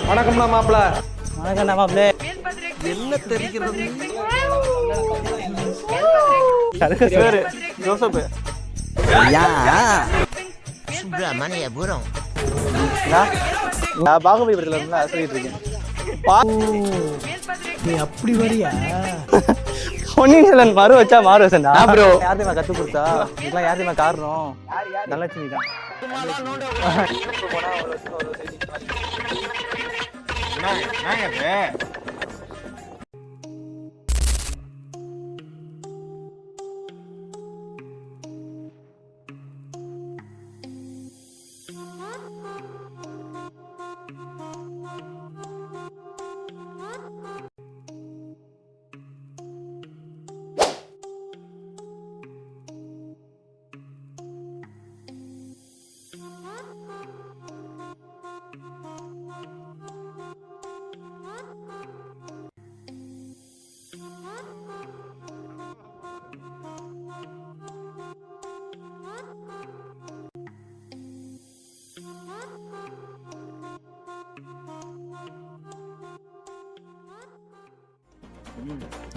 வணக்கம்ண்ணா மாப்பிள. வணக்கம்ண்ணா மாப்பிள. என்ன தெரிகிறது? ஜோசப் சுப்பிரமணியபுரம். நான் பாகுபலி படத்துல இருந்து சொல்லிட்டு இருக்கேன். நீ அப்படி வரியா? பொன்னியின் செல்வன் மறு வச்சா மாறு வச்சா ப்ரோ. யாருமா கத்து கொடுத்தா? இதெல்லாம் யாருமா காரணம்? நல்லட்சுமி தான்.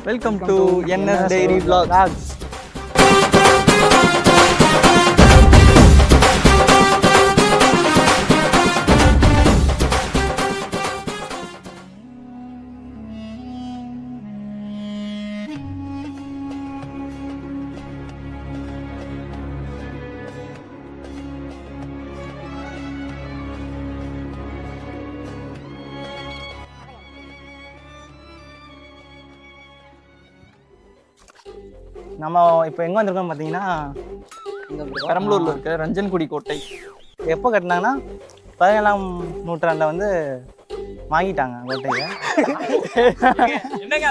Welcome to NS diary vlogs. நம்ம இப்போ எங்கே வந்திருக்கோம் பார்த்தீங்கன்னா, பெரம்பலூரில் இருக்க ரஞ்சன்குடி கோட்டை. எப்போ கட்டினாங்கன்னா 17ஆம் நூற்றாண்டில் வந்து வாங்கிட்டாங்க கோட்டையை.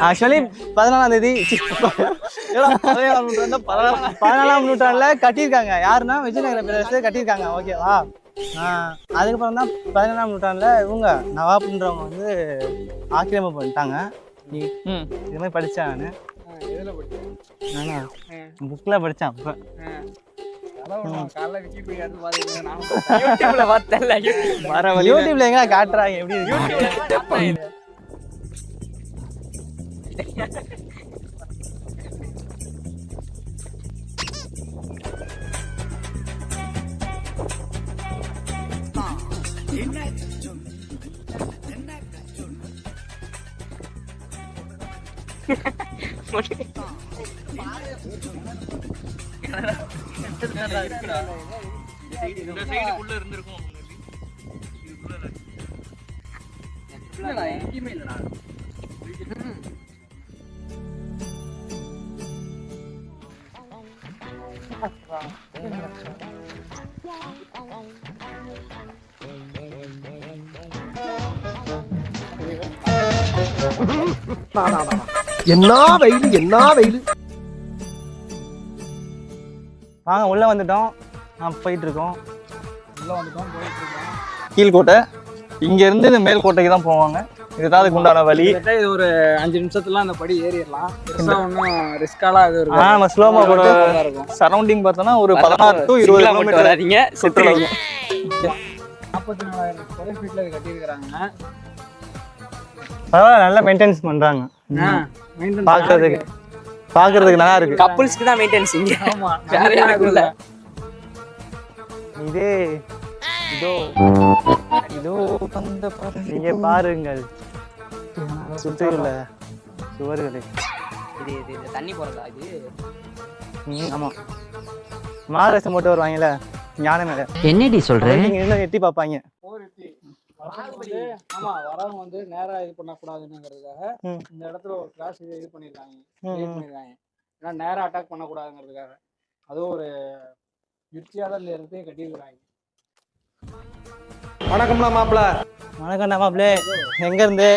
ஆக்சுவலி 14ஆம் தேதி 14ஆம் நூற்றாண்டில் கட்டியிருக்காங்க. யாருன்னா விஜயநகர பேரரசு கட்டியிருக்காங்க. ஓகேவா? அதுக்கப்புறம் தான் 17ஆம் நூற்றாண்டில் இவங்க நவாப்ன்றவங்க வந்து ஆக்கிரமிப்பு பண்ணிட்டாங்க. இது மாதிரி படித்தேன் நான். புக்ல படிச்சேன். அப்ப யூடியூப்ல எங்க காட்டுறாங்க எப்படி இருக்கு? என்ன வெயில், என்ன வெயில். வாங்க உள்ள வந்துட்டோம். போயிட்டு இருக்கோம். கீழ்கோட்டை. இங்க இருந்து இந்த மேல் கோட்டைக்கு தான் போவாங்க. இதுதான் அதுக்கு உண்டான வழி. இது ஒரு 5 நிமிஷத்துல அந்த படி ஏறிடலாம். ஒன்றும் ரிஸ்காலாம் இது இருக்கு. நம்ம ஸ்லோமா போட்டு சரௌண்டிங் பார்த்தோம்னா ஒரு 16 to 20 கிலோமீட்டர் வராதீங்க. சுற்றுலா 44,000 ஸ்கொயர் ஃபீட்ல இது கட்டியிருக்கிறாங்க. பரவாயில்ல, நல்லா மெயின்டெனன்ஸ் பண்றாங்க. பாக்குறதுக்கு நல்லா இருக்கு. கப்புள்ஸ்க்கு தான் மெயின்டெனன்ஸ் இங்க. ஆமா, வேற யாருக்கும் இல்ல. இதோ வந்த நீங்க பாருங்கள் சுற்றியுள்ள சுவர்களை. இது தண்ணி போறதா இது? ஆமா, மகாராஷ்டிரா மட்டும் வருவாங்கல்ல ஞான மேல. என்னடி சொல்றேன்? இன்னும் எட்டி பார்ப்பாங்க. ஆமா, வரவங்க வந்து நேரா இது பண்ணக்கூடாதுங்கிறதுக்காக இந்த இடத்துல ஒரு கிராஸ் இது பண்ணிருக்காங்க. ஏன்னா நேரா அட்டாக் பண்ணக்கூடாதுங்கிறதுக்காக அதுவும் ஒரு யுக்தியாக தான் இடத்தையும் கட்டியிருக்கிறாங்க. வணக்கம்ண்ணா மாப்பிள. வணக்கம்ண்ணா மாப்பிள. எங்க இருந்து?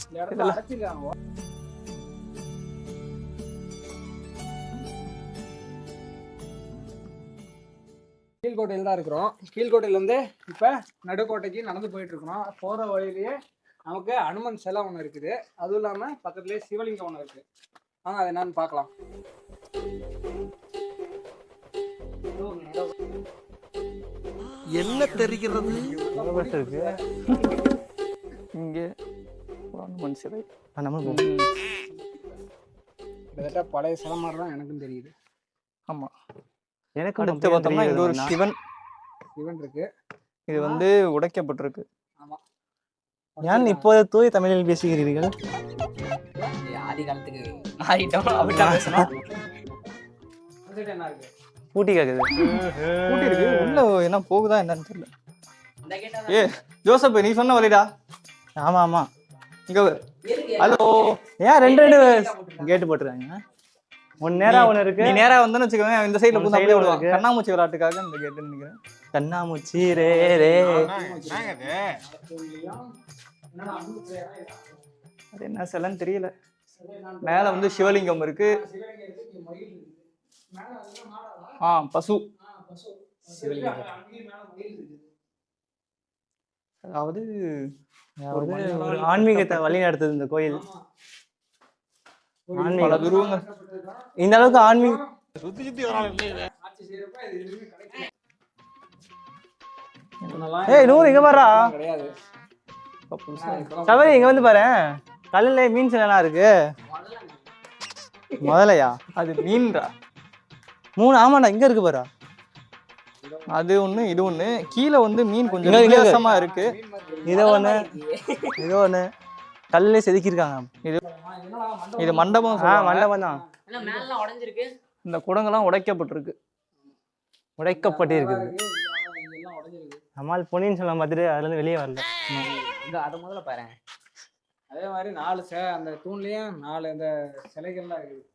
இந்த இடத்துல அடைச்சிருக்காங்க. கீழ்கோட்டையில் தான் இருக்கிறோம். கீழ்கோட்டையிலேருந்து இப்போ நடுக்கோட்டைக்கு நடந்து போயிட்டு இருக்கிறோம். போகிற வழியிலேயே நமக்கு அனுமன் சிலை ஒன்று இருக்குது. அதுவும் இல்லாமல் பக்கத்துலேயே சிவலிங்கம் ஒன்று இருக்குது. வாங்க அது என்னன்னு பார்க்கலாம். என்ன தெரிகிறது? அனுமன் சிலை. நம்ம கிட்டத்தட்ட பழைய சிலை மாதிரி தான் எனக்கும் தெரியுது. ஆமா. எனக்கு அடுத்து பார்த்தோம்னா இங்க ஒரு சிவன் இருக்கு. இது வந்து உடைக்கப்பட்டிருக்கு. ஆமா. ஏன் இப்போது தூய தமிழில் பேசுகிறீர்கள்? ஆதி காலத்துக்கு மாறிட்டோம் அப்படிதான் பேசணும். என்ன இருக்கு? பூட்டி கேக்குது. பூட்டி இருக்கு. உள்ள என்ன போகுதா என்னன்னு தெரியல. இந்த கேட்டா ஏ ஜோசப், நீ சொன்ன வழிடா. ஆமா ஆமா. இங்க ஹலோ. ஏன் ரெண்டு கேட்டு போட்டுருக்காங்க? ஒன்னு நேரா ஒன்னு இருக்கு. நீ நேரா வந்தன்னு வச்சுக்கோங்க, இந்த சைடுல பூந்து அப்படியே விடுவாங்க. இருக்கு. கண்ணாமூச்சி விளையாட்டுக்காக இந்த கேட்டுன்னு நினைக்கிறேன். கண்ணாமூச்சி ரே ரே. அது என்ன சிலைன்னு தெரியல. மேல வந்து சிவலிங்கம் இருக்கு. பசு. அதாவது ஒரு ஆன்மீகத்தை வழி நடத்துது இந்த கோயில். பல துருவங்கள். இந்த அளவுக்கு ஆன்மீகம் ஏய் நூறு இங்க பாரா. கிடையாது. சபரி இங்க வந்து பாரு, கல்லுல மீன் சிலைலாம் இருக்கு. முதலையா? அது மீன்டா. 3 ஆமாண்டா இங்க இருக்கு பாரு. அது ஒண்ணு இது ஒண்ணு. கீழே வந்து மீன் கொஞ்சம் வித்தியாசமா இருக்கு. இது ஒண்ணு கல்லுல செதுக்கிருக்காங்க. இது மண்டபம். மண்டபம் தான். மேல உடைஞ்சிருக்கு. இந்த குடங்கெல்லாம் உடைக்கப்பட்டிருக்கு. உடைக்கப்பட்டிருக்கு. நம்மால் பொன்னியின் செல்வன் பார்த்துட்டு அதுல இருந்து வெளியே வரல. இங்க அத முதல்ல பாரு. அதே மாதிரி 4 அந்த தூண்லயும் 4 அந்த சிலைகள்லாம் இருக்குது.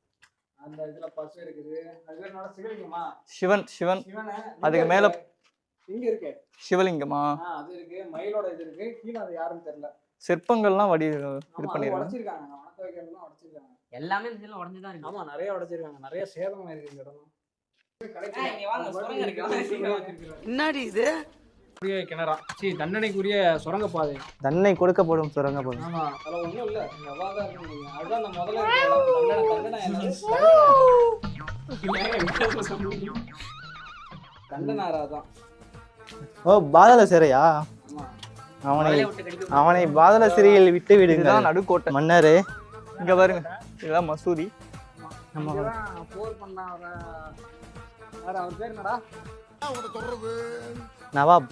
அந்த இதுல பசு இருக்குது. அது பேர் சிவலிங்கமா? சிவன். சிவன். அதுக்கு மேல இங்க இருக்கு சிவலிங்கமா? அது இருக்கு. மயிலோட இது இருக்கு. கீழ அது யாருன்னு தெரியல. சிற்பங்கள்லாம் இது பண்ணிருக்காங்க. பண்ணிருக்காங்க. உடைச்சிருக்காங்க. வணக்க வைக்கிறதெல்லாம் உடைச்சிருக்காங்க. எல்லாமே இதெல்லாம் உடைஞ்சு தான் இருக்கு. ஆமா, நிறைய உடைச்சிருக்காங்க. நிறைய சேதமா இருக்கு இந்த இடம். இங்க வாங்க, சுரங்கம் இருக்கு. என்னடி இது? கிணறா தண்டனைக்குரிய சுரங்க பாதை. தண்டனை கொடுக்கப்படும் சுரங்க பாதை. ஆமா, அதுல ஒண்ணும் இல்ல. அவாதான் இருக்கு. அதுதான் அந்த முதல்ல தண்டனாராதான். ஓ பாதாள சிறையா? ஆமா, அவனை பாதாள சிறையில் விட்டு விடுங்க. இதுதான் நடுக்கோட்டை. மன்னரே இங்க பாருங்க, இதுதான் மசூதி. போர் பண்ண அவர் பேர் என்னடா? நவாப்.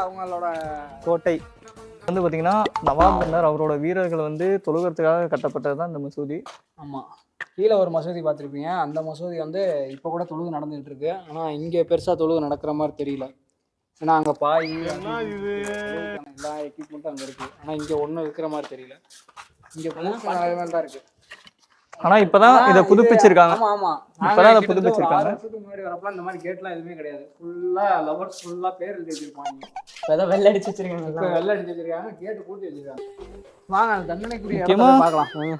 அவங்களோட கோட்டை வந்து பாத்தீங்கன்னா நவாப் மன்னர் அவரோட வீரர்கள் வந்து தொழுகிறதுக்காக கட்டப்பட்டதுதான் இந்த மசூதி. ஆமா, கீழே ஒரு மசூதி பார்த்துருப்பீங்க. அந்த மசூதி வந்து இப்போ கூட தொழுகு நடந்துகிட்டு இருக்கு. ஆனா இங்க பெருசா தொழுகு நடக்கிற மாதிரி தெரியல. ஏன்னா அங்க பாய் எல்லா எக்யூப்மெண்ட்டும் அங்க இருக்கு. ஆனா இங்க ஒண்ணும் இருக்கிற மாதிரி தெரியல. இங்க தான் இருக்கு. ஆனா இப்பதான் இதை புதுப்பிச்சிருக்காங்க. ஆமா ஆமா, இப்பதான் இதை புதுப்பிச்சிருக்காங்க. 6 வருஷத்துக்கு முன்னாடி வரப்ப இந்த மாதிரி கேட்லாம் எதுவுமே கிடையாது. ஃபுல்லா லவர்ஸ் ஃபுல்லா பேர் எழுதி வச்சிருப்பாங்க. இப்பதான் வெள்ள அடிச்சு வச்சிருக்காங்க. இப்ப வெள்ள அடிச்சு வச்சிருக்காங்க. கேட்டு பூட்டி வச்சிருக்காங்க. வாங்க தண்டனைக்குரிய முக்கியமா இடத்தை பார்க்கலாம்.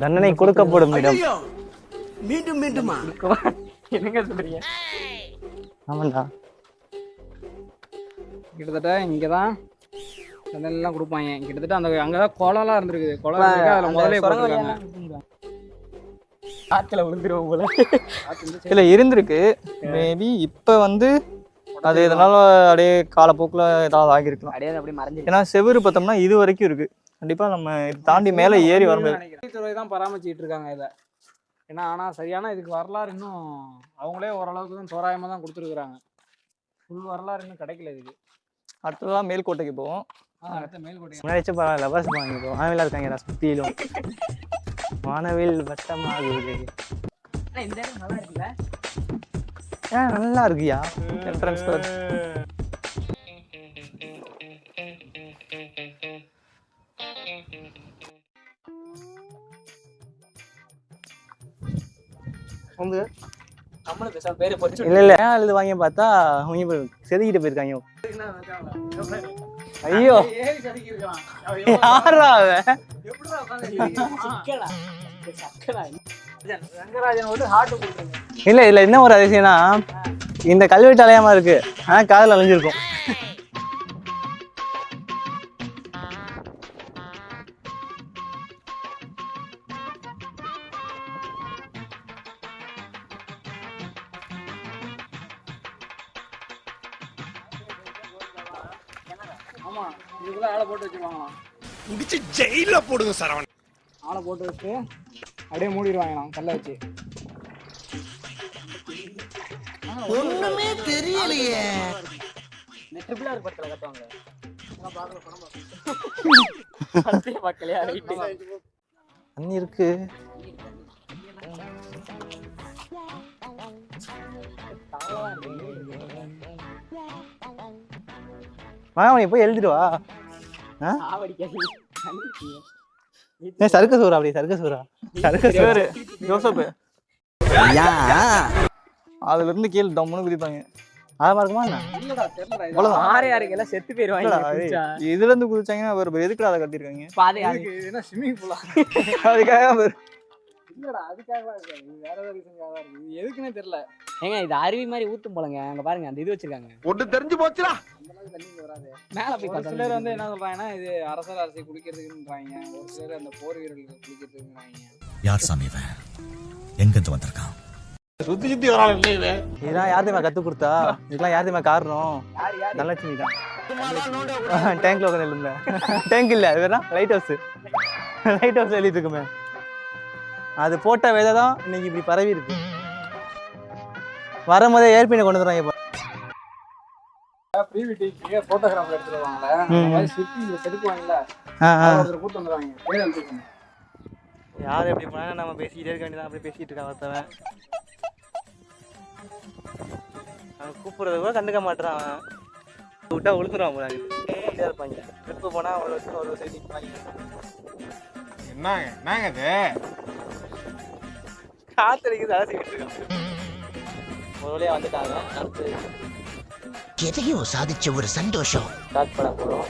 தண்டனை கொடுக்கப்படும் இடம். மீண்டுமா? என்னங்க சொல்றீங்க? ஆமாண்டா. கிட்டத்தட்ட இங்கதான் தண்டனைலாம் கொடுப்பாங்க. கிட்டத்தட்ட அந்த அங்கதான் குளம்லாம் இருந்திருக்குது. குளம் இருக்கு. அதுல முதலே போட்டிருக்காங்க. காத்துல விழுந்துருவோம் போல. இதுல இருந்திருக்கு. மேபி இப்ப வந்து அது இதனால அப்படியே காலப்போக்குல ஏதாவது ஆகிருக்கலாம். அடையாது அப்படி மறைஞ்சிருக்கு. ஏன்னா செவுரு பார்த்தோம்னா இது வரைக்கும் இருக்கு. கண்டிப்பா நம்ம இதை தாண்டி மேல ஏறி வர முடியாது. துறை தான் பராமரிச்சுட்டு இருக்காங்க இதை. ஏன்னா ஆனா சரியான இதுக்கு வரலாறு இன்னும் அவங்களே ஓரளவுக்கு தான் தோராயமா தான் கொடுத்துருக்குறாங்க. ஃபுல் வரலாறு இன்னும் கிடைக்கல இதுக்கு. அடுத்ததான் மேல்கோட்டைக்கு போவோம். அடுத்த மேல்கோட்டை முன்னாடி வச்சு பரவாயில்ல. லவர்ஸ் வாங்கிப்போம். வானவிலா இருக்காங்க சுத்தியிலும். வானவில் வட்டமாகுது. இந்த இடம் நல்லா இருக்குல்ல? நல்லா இருக்குயா. என்ட்ரன்ஸ் நம்மளும் பேசாம பேரு போட்டு இல்ல இல்ல ஏன் அழுது வாங்கி பார்த்தா அவங்க செதுக்கிட்டு போயிருக்காங்க. ஐயோ ஏறி சறுக்கி இருக்கான். யாரா அவன்? எப்படிடா உட்கார்ந்து சிக்கலா சக்கலா ரங்கராஜன் வந்து ஹார்ட் கொடுத்துருங்க. இல்ல இல்ல என்ன ஒரு அதிசயம்னா இந்த கல்வெட்டு அலையாம இருக்கு. ஆனா காதல் அலைஞ்சிருக்கும். ஆமா ஆமா இதுக்குள்ள ஆளை போட்டு வச்சிருவாங்களாம். முடிச்சு ஜெயில போடுங்க சரவணன். ஆளை போட்டு வச்சு அப்படியே மூடிடுவாங்களாம் கல்லை வச்சு. ஒண்ணுமே தெரியலையே. ட்ரிபிள் ஆர் படத்துல கட்டுவாங்க. மக்களே ரைட்டு. தண்ணி இருக்கு. வாங்க போய் எழுதிட்டு வா. சர்க்கஸ் ஊரா? அப்படி சர்க்கஸ் ஊரா? சர்க்கஸ் பேரு ஜோசப். யா அதுல இருந்து கீழே டம்முன்னு குதிப்பாங்க. ஆழமா இருக்குமா என்ன? இல்லடா தெரியலடா இது. அவ்வளவுதான். ஆறே ஆறுக்கு எல்லாம் செத்து போயிருவாங்க குளிச்சா. இதுல இருந்து குதிச்சாங்கன்னா அவர் எதுக்குள்ள அதை கட்டிருக்காங்க? பாதை இதுக்கு இது என்ன ஸ்விம்மிங் பூலா? அதுக்காக அவர் இல்லடா அதுக்காகலாம் இருக்காது. இது வேற ஏதாவது ரீசனுக்காக தான் இருக்கு. இது எதுக்குன்னே தெரியல. ஏங்க இது அருவி மாதிரி ஊத்தும் போலங்க. அங்க பாருங்க அந்த இது வச்சிருக்காங்க. ஒண்ணு தெரிஞ்சு போச்சுடா. அந்த மாதிரி தண்ணி இங்க வராது. மேல போய் ஒரு பார்த்தா சிலர் வந்து என்ன சொல்றாங்கன்னா இது அரசர் அரசி குளிக்கிறதுக்குன்றாங்க. ஒரு சிலர் அந்த போர் வீரர்கள் குளிக்கிறதுக்குன்றாங்க. யார் சாமி இவன்? எங்கிருந்து வந்திருக்கான்? சுத்தி சுத்தி வரான் இல்ல இது. இதெல்லாம் யார் தெரியுமா கத்து கொடுத்தா? இதுக்கெல்லாம் யார் தெரியுமா காரணம்? தனலட்சுமி தான். டேங்க்ல உட்காந்து எழுதுல. டேங்க் இல்ல, அது வேற லைட் ஹவுஸ். லைட் ஹவுஸ் எழுதிட்டு இருக்குமே. அது போட்ட விதை தான் இன்னைக்கு இப்படி பரவி இருக்கு. வரும்போதே ஏர்பினை கொண்டு வந்துடுறாங்க. ப்ரீ வெட்டிங்க்கு போட்டோகிராஃபர் எடுத்துட்டு வருவாங்கல்ல. அந்த மாதிரி சுத்தி இந்த செதுக்குவாங்கல்ல. ஒருத்தர் கூட்டு வந்துடுவாங்க. பேர் எழுதிருக்காங்க. யார் எப்படி போனா நம்ம பேசிக்கிட்டே இருக்க வேண்டியதான். அப்படி பேசிட்டு இருக்கான் ஒருத்தவன். அவன் கூப்பிடுறது கூட கண்டுக்க மாட்டான். அவன் விட்டா உளுத்துருவான் போல. இருப்பாங்க ட்ரிப்பு போனா அவ்வளோ வச்சு ஒரு சைடு என்னங்க என்னங்க இது? காத்தடிக்குது அலசிக்கிட்டு இருக்கான். ஒரு வழியா வந்துட்டாங்க. அடுத்து எதையோ சாதிச்ச ஒரு சந்தோஷம். ஸ்டார்ட் பண்ண போறோம்.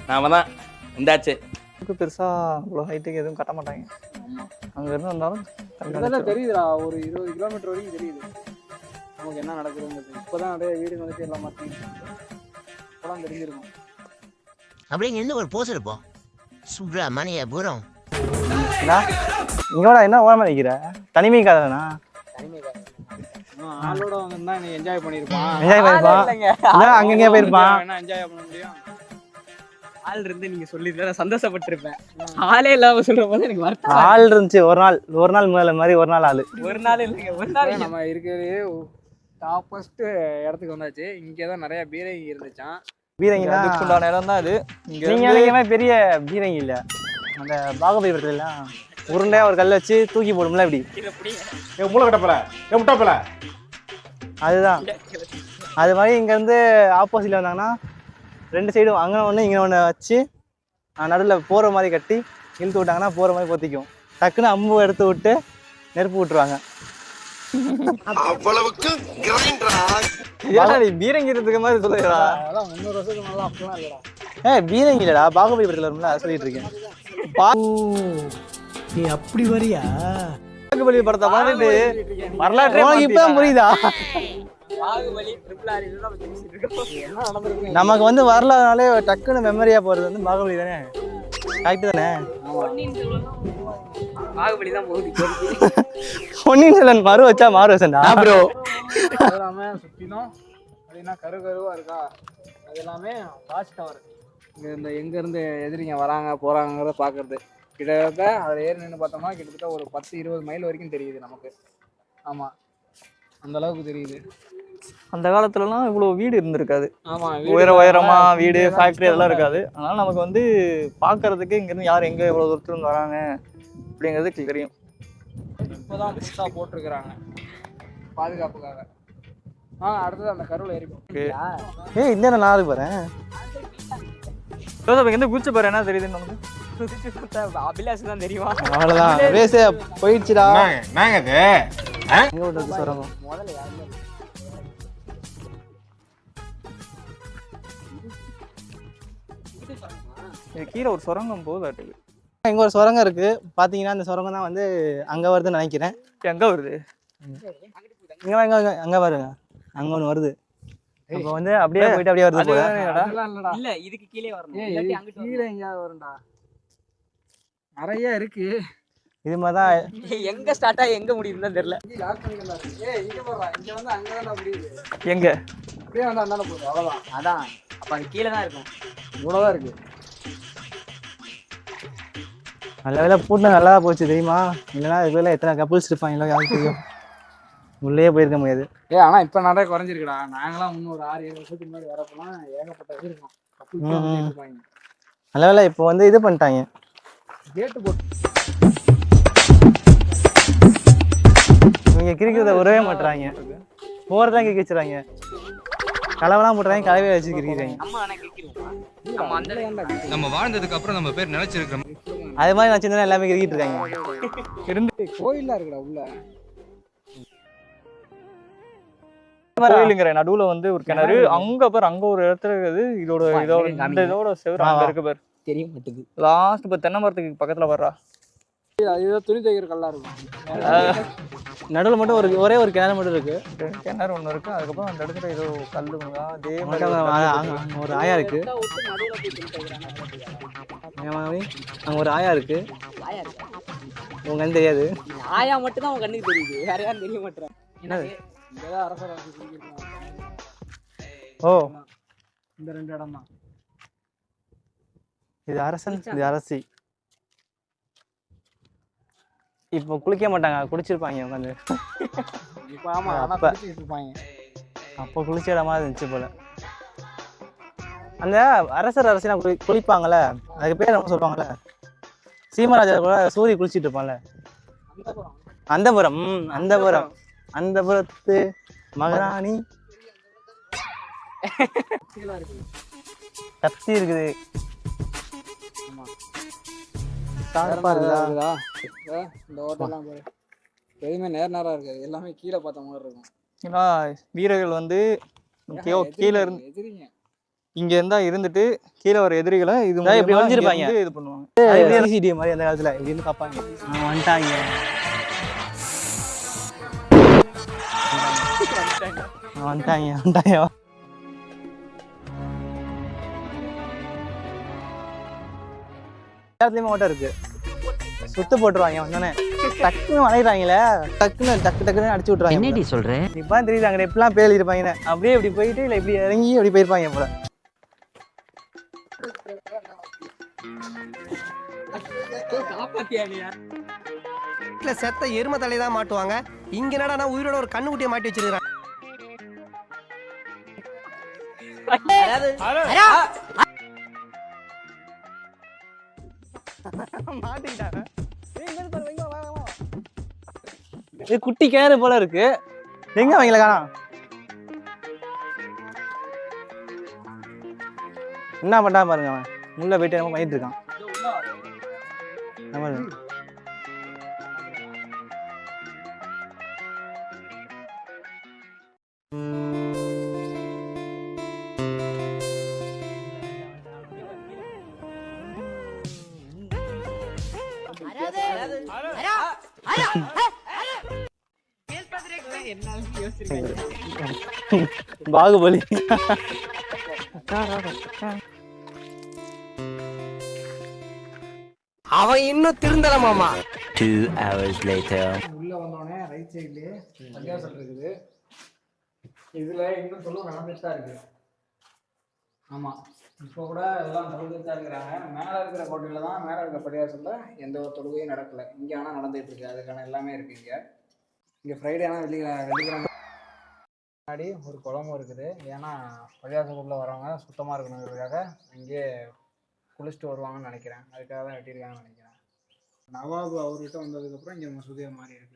நாம தான் இந்தாச்சு. பெருசா அவ்வளோ ஹைட்டுக்கு எதுவும் கட்ட மாட்டாங்க. அங்க இருந்து வந்தாலும் இதெல்லாம் தெரியுதுடா. ஒரு 20 கிலோமீட்டர் வரைக்கும் தெரியுது நமக்கு என்ன நடக்குதுங்கிறது. இப்போதான் நிறைய வீடு வந்துட்டு எல்லாம் மாற்றி இப்போலாம் தெரிஞ்சிருக்கும். அப்படியே இருந்து ஒரு போஸ் இருப்போம். சுப்பிரமணிய புரம். இங்கோட என்ன ஓரமா நிக்கிற? தனிமை காதலனா? ஆளோட வந்திருந்தா நீ என்ஜாய் பண்ணியிருப்பான். என்ஜாய் பண்ணிருப்பான். அங்கங்க போயிருப்பான். என்ன என்ஜாய் பண்ண முடியும்? ஆள் இருந்து நீங்க சொல்லிட்டு சந்தோஷப்பட்டிருப்பேன். ஆளே இல்லாம சொல்ற போது எனக்கு வருத்தம். ஆள் இருந்துச்சு. ஒரு நாள் மேல மாதிரி ஒரு நாள் ஆளு. ஒரு நாள் இல்லைங்க, ஒரு நாள் நம்ம இருக்கிறதே டாப்பஸ்ட் இடத்துக்கு வந்தாச்சு. இங்கே தான் நிறைய பீரங்கி இருந்துச்சான். பீரங்கி தான் அதுக்குண்டான இடம் தான் அது. இங்க நீங்க நினைக்கிற மாதிரி பெரிய பீரங்கி இல்ல. அந்த பாகபலி படத்துல எல்லாம் உருண்டையா ஒரு கல்ல வச்சு தூக்கி போடும்ல இப்படி. ஏ மூளை கட்டப்பல. ஏ முட்டாப்பல. அதுதான். அது மாதிரி இங்க இருந்து ஆப்போசிட்ல வந்தாங்கன்னா ரெண்டு சைடும் அங்கே ஒன்று இங்கே ஒன்று வச்சு நடுவில் போகிற மாதிரி கட்டி இழுத்து விட்டாங்கன்னா போகிற மாதிரி பொத்திக்கும். டக்குன்னு அம்பு எடுத்து விட்டு நெருப்பு விட்டுருவாங்க. அவ்வளவுக்கு கிரைண்டரா. நீ பீரங்கிறதுக்கு மாதிரி சொல்லுறா. அதெல்லாம் 300 வருஷத்துக்கு நல்லா அப்படிலாம் இல்லடா. பீரங்கி இல்லடா, பாகுபலி படத்தில் வரும்ல, அதை சொல்லிட்டு இருக்கேன். நீ அப்படி வரியா? பாகுபலி படத்தை பார்த்துட்டு வரலாற்று இப்பதான் புரியுதா? பாகுபலி ட்ரிபிள் ஆர் இதெல்லாம் பேசிட்டு இருக்கோம். என்ன நடந்திருக்கு? நமக்கு வந்து வரலாறுனாலே டக்குன்னு மெமரியா போறது வந்து பாகுபலி தானே. கரெக்ட் தானே? பாகுபலி தான் போகுது. பொன்னியின் செல்வன் மறு வச்சா மாறு வச்சா ப்ரோ. அது எல்லாமே சுற்றிலும் அப்படின்னா கருவா இருக்கா. அது எல்லாமே வாட்ச் டவர். இங்கே இந்த எங்கேருந்து எதிரிங்க வராங்க போகிறாங்கிறத பார்க்குறது. கிட்டத்தட்ட அதில் ஏறி நின்று பார்த்தோம்னா கிட்டத்தட்ட ஒரு 10-20 மைல் வரைக்கும் தெரியுது நமக்கு. ஆமாம், அந்த அளவுக்கு தெரியுது. அந்த காலத்துலலாம் இவ்வளோ வீடு இருந்திருக்காது. ஆமாம், உயரமா வீடு ஃபேக்ட்ரி அதெல்லாம் இருக்காது. அதனால நமக்கு வந்து பார்க்கறதுக்கு இங்கேருந்து யார் எங்கே எவ்வளோ தூரத்துல இருந்து வராங்க அப்படிங்கிறது தெரியும். இப்போதான் புதுசாக போட்டிருக்கிறாங்க பாதுகாப்புக்காக. அடுத்தது அந்த கருவில் ஏறிப்போம். இந்த நான் அதுக்கு போறேன். எந்த குச்சி பாரு என்ன தெரியுதுன்னு நமக்கு. அபிலாஷ் தான் தெரியுமா? அவ்வளவுதான், ரேஸே போயிடுச்சுடா. என்னங்க இது? எங்க விட்டு சொல்றாங்க முதல்ல யாருமே இது கீழே ஒரு சுரங்கம் போகுதாட்டுக்கு. இங்க ஒரு சுரங்கம் இருக்கு பாத்தீங்கன்னா, அந்த சுரங்கம் தான் வந்து அங்க வருதுன்னு நினைக்கிறேன். எங்க வருது? அங்க பாருங்க, அங்க ஒண்ணு வருது. அப்ப வந்து அப்படியே போயிட்டு அப்படியே வருது போல. அதெல்லாம் இல்லடா. இல்ல இதுக்கு கீழே வரணும். ஏய், இல்லாட்டி அங்கிட்டு கீழே எங்கேயாவது வரும்டா. நிறைய இருக்கு. இது மாதிரி தான் எங்க ஸ்டார்ட் ஆகி எங்க முடியுதுன்னு தெரியல. லாக் பண்ணிக்கலாம். இங்க போடுறா, இங்க வந்து அங்கதான் முடியுது. எங்க அப்படியே வந்து அந்தாண்ட போகுது, அவ்வளவுதான். அதான் அப்ப அது கீழே தான் இருக்கும். இவ்வளவுதான் இருக்கு. நல்ல வேலை பூட்டினா நல்லா போச்சு தெரியுமா, இல்லைன்னா இதுல எத்தனை கப்புள்ஸ் இருப்பாங்களோ யாருக்கு தெரியும். உள்ளே போயிருக்க முடியாது. ஆனா இப்ப நிறைய குறைஞ்சிருக்குடா. நாங்களாம் இன்னும் ஒரு 6-7 வருஷத்துக்கு முன்னாடி வரப்போலாம் ஏகப்பட்ட இது இருக்கும். கப்புள்ஸ் இருப்பாங்க. நல்ல வேலை இப்போ வந்து இது பண்ணிட்டாங்க, கேட்டு போட்டு. இவங்க கிரிக்கிறத உறவே மாட்டுறாங்க, போறதான் கிரிக்க வச்சுறாங்க. கலவெல்லாம் போட்டுறாங்க, கலவையை வச்சு கிரிக்கிறாங்க. நம்ம ஆனா கிரிக்கிறோமா? நம்ம அந்த நம்ம வாழ்ந்ததுக்கு அப்புறம் நம்ம பேர் நினைச்சிருக்கிறோம். அது மாதிரி நான் சின்ன எல்லாமே கிரிக்கிட்டு இருக்காங்க. இருந்து கோயிலா இருக்குடா உள்ள. கோயிலுங்கிற நடுவுல வந்து ஒரு கிணறு, அங்க பாரு, அங்க ஒரு இடத்துல இருக்குது. இதோட செவரு அங்க இருக்கு பாரு, தெரிய மாட்டேங்குது. லாஸ்ட் இப்போ தென்னை மரத்துக்கு பக்கத்துல வர்றா. அதுதான் துணி தைக்கிற கல்லா இருக்கும். நடுவில் மட்டும் ஒரே ஒரு கிணறு மட்டும் இருக்கு. கிணறு ஒண்ணு இருக்கு, அதுக்கப்புறம் அந்த இடத்துல ஏதோ கல்லுங்களா அதே அங்க ஒரு ஆயா இருக்கு. அங்க ஒரு ஆயா இருக்கு. உங்க கண்ணு தெரியாது. ஆயா மட்டும் தான் உங்க கண்ணுக்கு தெரியுது, வேற யாரும் தெரிய மாட்டேறாங்க. என்னது இங்கதான் அரசர் ஆட்சி செஞ்சிருக்காங்க. ஓ, இந்த 2 இடம் தான். இது அரசன், இது அரசி. இப்போ குளிக்க மாட்டாங்க, குடிச்சிருப்பாங்க உட்காந்து. இப்ப ஆமா, ஆனா அப்ப. குளிச்சிட்டு இருப்பாங்க. அப்போ குளிச்ச இடமா இருந்துச்சு போல. அந்த அரசர் அரசினா குளிப்பாங்கல்ல, அதுக்கு பேர் நம்ம சொல்லுவாங்கல்ல. சீமராஜா கூட சூரிய குளிச்சிட்டு இருப்பான்ல. அந்தபுரம். அந்தபுரம், அந்தபுரத்து மகாராணி. கத்தி இருக்குது. சார்பா இருக்குதா? இந்த ஓட்டெல்லாம் பாரு, எதுவுமே நேரா இருக்காது, எல்லாமே கீழே பார்த்த மாதிரி இருக்கும். ஏன்னா வீரர்கள் வந்து கீழே இருந்து எதிரிங்க இங்க இருந்தா இருந்துட்டு கீழே வர எதிரிகளை இது இப்படி மூலியமா வளைஞ்சிருப்பாங்க. இங்க வந்து இது பண்ணுவாங்க. சிசிடிவி மாதிரி அந்த காலத்துல இப்படின்னு பார்ப்பாங்க. வந்துட்டாங்க. வந்துட்டாங்க வந்துட்டாங்க. எல்லாத்துலயுமே ஓட்டம் இருக்கு. சுத்து போட்டுருவாங்க வந்தோடனே, டக்குன்னு வளையிறாங்களே, டக்குன்னு அடிச்சு விட்டுருவாங்க. என்னடி சொல்ற? இப்பதான் தெரியுது அங்கே எப்படிலாம் பேர் இருப்பாங்கன்னு. அப்படியே இப்படி போயிட்டு இல்லை இப்படி இறங்கி அப்படி போயிருப்பாங்க போல. செத்த எரும தலையை தான் மாட்டுவாங்க. இங்க என்னடா உயிரோட ஒரு கண்ணுக்குட்டியை மாட்டி வச்சிருக்கான். மாட்டிக்கிட்டாங்க. இது குட்டி கிணறு போல இருக்கு, எங்க அவங்கள காணோம். என்ன பண்ணா பாருங்க, அவன் உள்ள போயிட்டு என்னமோ பண்ணிட்டு இருக்கான். ஆமா. பாகுபலி. அவன் இன்னும் திருந்தல மாமா. 2 hours later. உள்ள வந்தோடனே ரைட் சைட்லயே பள்ளியாசல் இருக்குது. இதுல இன்னும் சொல்ல நடந்துட்டு தான் இருக்கு. ஆமா, இப்போ கூட எல்லாம் நடந்துட்டு தான் இருக்கிறாங்க. மேல இருக்கிற கோட்டையில தான், மேல இருக்கிற பள்ளியாசல்ல எந்த ஒரு தொழுகையும் நடக்கல. இங்க ஆனா நடந்துட்டு இருக்கு, அதுக்கான எல்லாமே இருக்கு. இங்க ஃப்ரைடே ஆனா வெள்ளிக்கிழமை முன்னாடி ஒரு குளமும் இருக்குது. ஏன்னா பள்ளியாசலுக்குள்ள வரவங்க சுத்தமா இருக்கணுங்கிறதுக்காக இங்கே குளிச்சுட்டு வருவாங்கன்னு நினைக்கிறேன். அதுக்காக தான் வெட்டியிருக்காங்கன்னு நினைக்கிறேன். நவாப் அவர்கிட்ட வந்ததுக்கப்புறம் இங்கே மசூதியாக மாறி இருக்கு.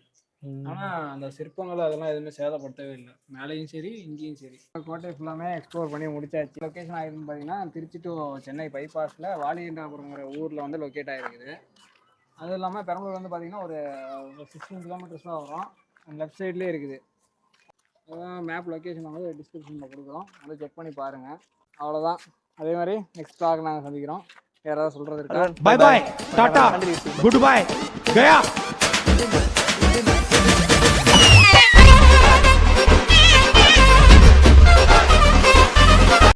ஆனால் அந்த சிற்பங்கள் அதெல்லாம் எதுவுமே சேதப்படுத்தவே இல்லை, மேலேயும் சரி இங்கேயும் சரி. கோட்டை ஃபுல்லாமே எக்ஸ்ப்ளோர் பண்ணி முடிச்சாச்சு. லொக்கேஷன் ஆகிருக்குன்னு பார்த்தீங்கன்னா, திருச்சி டு சென்னை பைபாஸில் வாலியண்டாபுரங்கிற ஊரில் வந்து லொக்கேட் ஆகிருக்குது. அதுவும் இல்லாமல் பெரம்பலூர் வந்து பார்த்தீங்கன்னா ஒரு 16 கிலோமீட்டர்ஸ் தான் வரும். லெஃப்ட் சைட்லேயே இருக்குது. அதான் மேப் லொக்கேஷன் வந்து டிஸ்கிரிப்ஷனில் கொடுக்குறோம், வந்து செக் பண்ணி பாருங்கள். அவ்வளோதான். அதே மாதிரி நெக்ஸ்ட் வ்ளாக் நாங்கள் சந்திக்கிறோம். யாராவது சொல்கிறது இருக்கா? Bye bye, tata, good bye, Gaya.